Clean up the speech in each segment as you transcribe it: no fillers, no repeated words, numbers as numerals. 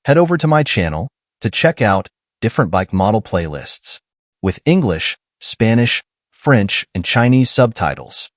Head over to my channel to check out different bike model playlists with English, Spanish, French, and Chinese subtitles.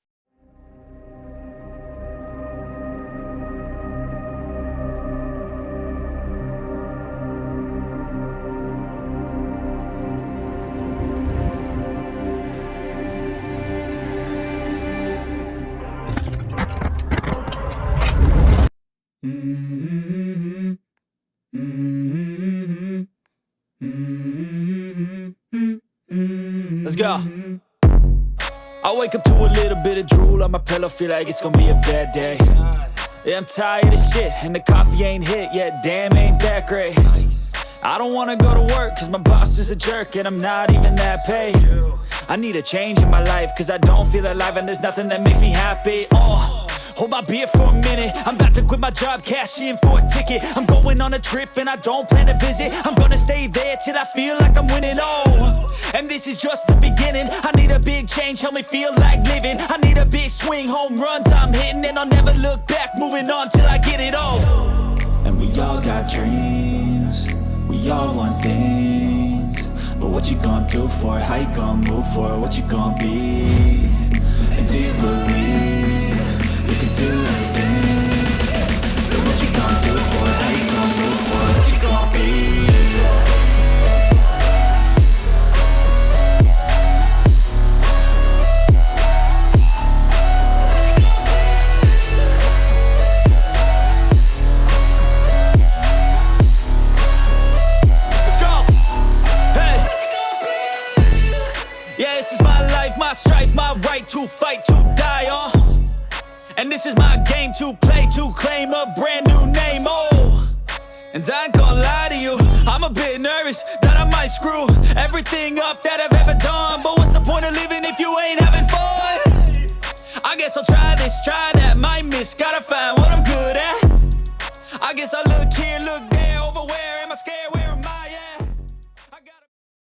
Let's go. I wake up to a little bit of drool on my pillow, feel like it's gonna be a bad day. Yeah, I'm tired of shit, and the coffee ain't hit yet, damn, ain't that great. I don't wanna go to work, cause my boss is a jerk, and I'm not even that paid. I need a change in my life, cause I don't feel alive, and there's nothing that makes me happy. Hold my beer for a minute, I'm about to quit my job, cash in for a ticket. I'm going on a trip and I don't plan to visit. I'm gonna stay there till I feel like I'm winning, and this is just the beginning. I need a big change, help me feel like living. I need a big swing, home runs I'm hitting, and I'll never look back, moving on till I get it all. And we all got dreams, we all want things, but what you gonna do for it? How you gonna move for it? What you gonna be? And do you believe you can do anything? But what you gonna do for it? How you gonna move for it? What you gonna be? Let's go! Hey! Yeah, this is my life, my strife, my right to fight, to die on. And this is my game to play, to claim a brand new name, And I ain't gonna lie to you, I'm a bit nervous that I might screw everything up that I've ever done. But what's the point of living if you ain't having fun? I guess I'll try this, try that, might miss, gotta find what I'm good at. I guess I look here, look there, over where am I scared, where